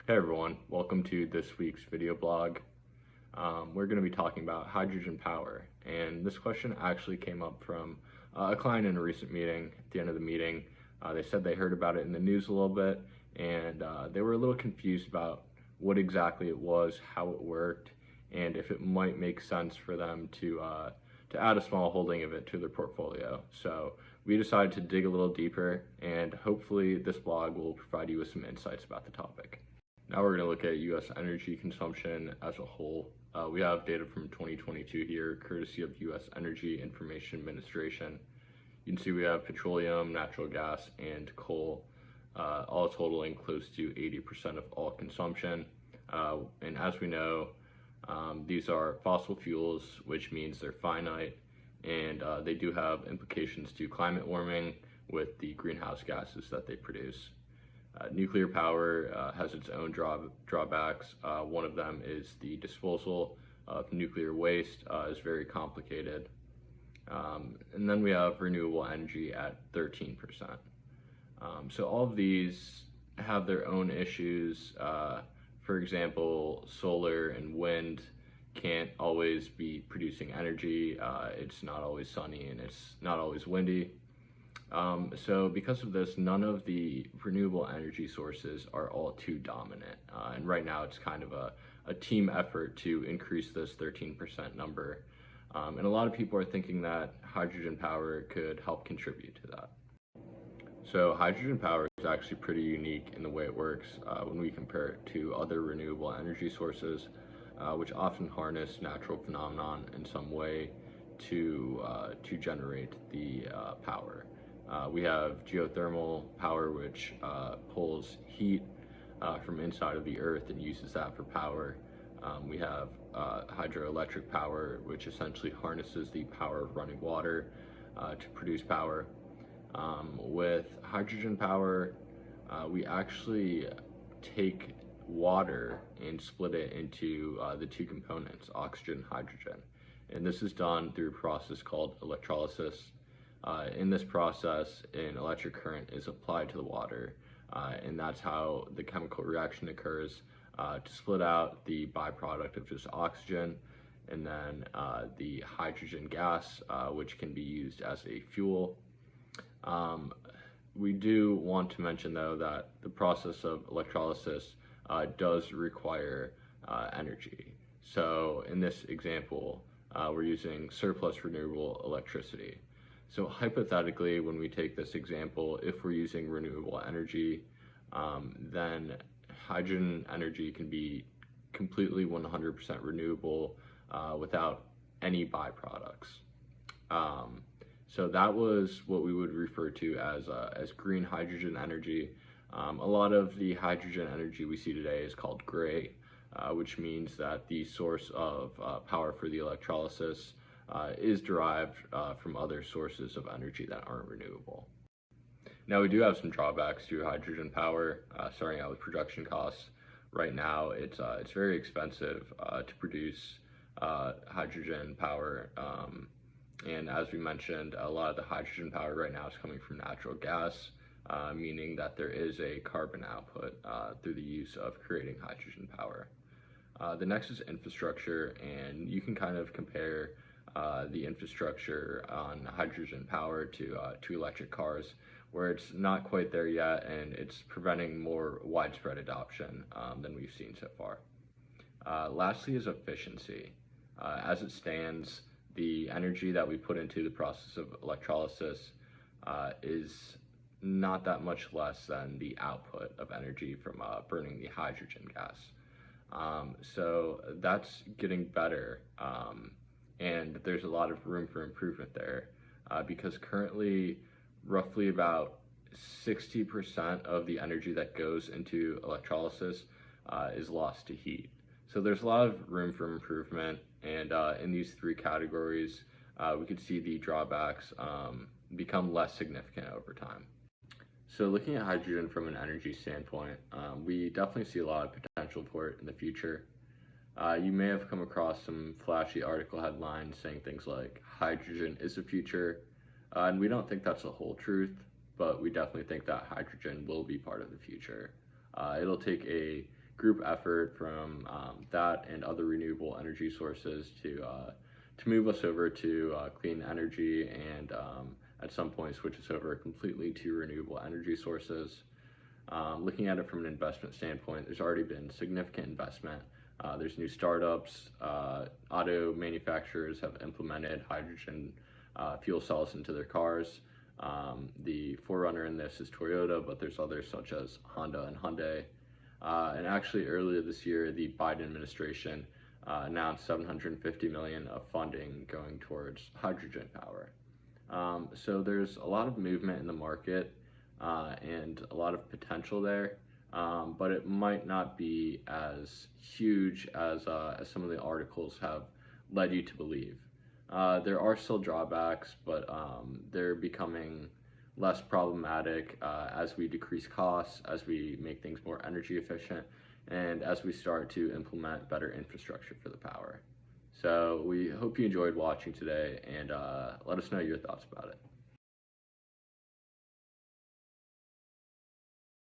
Hey everyone, welcome to this week's video blog. We're going to be talking about hydrogen power, and this question actually came up from a client in a recent meeting. At the end of the meeting, they said they heard about it in the news a little bit, and they were a little confused about what exactly it was, how it worked, and if it might make sense for them to add a small holding of it to their portfolio. So we decided to dig a little deeper, and hopefully this blog will provide you with some insights about the topic. Now we're going to look at U.S. energy consumption as a whole. We have data from 2022 here, courtesy of U.S. Energy Information Administration. You can see we have petroleum, natural gas, and coal, all totaling close to 80% of all consumption. And as we know, these are fossil fuels, which means they're finite, and they do have implications to climate warming with the greenhouse gases that they produce. Nuclear power has its own drawbacks. One of them is the disposal of nuclear waste is very complicated. And then we have renewable energy at 13%. So all of these have their own issues. For example, solar and wind can't always be producing energy. It's not always sunny and it's not always windy. So because of this, none of the renewable energy sources are all too dominant. And right now it's kind of a team effort to increase this 13% number. And a lot of people are thinking that hydrogen power could help contribute to that. So hydrogen power is actually pretty unique in the way it works when we compare it to other renewable energy sources, which often harness natural phenomenon in some way to generate the power. We have geothermal power, which pulls heat from inside of the earth and uses that for power. We have hydroelectric power, which essentially harnesses the power of running water to produce power. With hydrogen power, we actually take water and split it into the two components, oxygen and hydrogen. And this is done through a process called electrolysis. In this process, an electric current is applied to the water, and that's how the chemical reaction occurs to split out the byproduct of just oxygen, and then the hydrogen gas, which can be used as a fuel. We do want to mention, though, that the process of electrolysis does require energy. So in this example, we're using surplus renewable electricity. So hypothetically, when we take this example, if we're using renewable energy, then hydrogen energy can be completely 100% renewable without any byproducts. So that was what we would refer to as green hydrogen energy. A lot of the hydrogen energy we see today is called gray, which means that the source of power for the electrolysis is derived from other sources of energy that aren't renewable. Now, we do have some drawbacks to hydrogen power, starting out with production costs. Right now, it's very expensive to produce hydrogen power, and as we mentioned, a lot of the hydrogen power right now is coming from natural gas, meaning that there is a carbon output through the use of creating hydrogen power. The next is infrastructure, and you can kind of compare the infrastructure on hydrogen power to electric cars, where it's not quite there yet, and it's preventing more widespread adoption than we've seen so far. Lastly is efficiency. As it stands, the energy that we put into the process of electrolysis is not that much less than the output of energy from burning the hydrogen gas. So that's getting better. And there's a lot of room for improvement there because currently roughly about 60% of the energy that goes into electrolysis is lost to heat. So there's a lot of room for improvement, and in these three categories, we could see the drawbacks become less significant over time. So looking at hydrogen from an energy standpoint, we definitely see a lot of potential for it in the future. You may have come across some flashy article headlines saying things like, hydrogen is the future, and we don't think that's the whole truth, but we definitely think that hydrogen will be part of the future. It'll take a group effort from that and other renewable energy sources to move us over to clean energy and at some point switch us over completely to renewable energy sources. Looking at it from an investment standpoint, there's already been significant investment. There's new startups, auto manufacturers have implemented hydrogen fuel cells into their cars. The forerunner in this is Toyota, but there's others such as Honda and Hyundai. And actually earlier this year, the Biden administration announced $750 million of funding going towards hydrogen power. So there's a lot of movement in the market and a lot of potential there, but it might not be as huge as some of the articles have led you to believe. There are still drawbacks, but they're becoming less problematic as we decrease costs, as we make things more energy efficient, and as we start to implement better infrastructure for the power. So we hope you enjoyed watching today, and let us know your thoughts about it.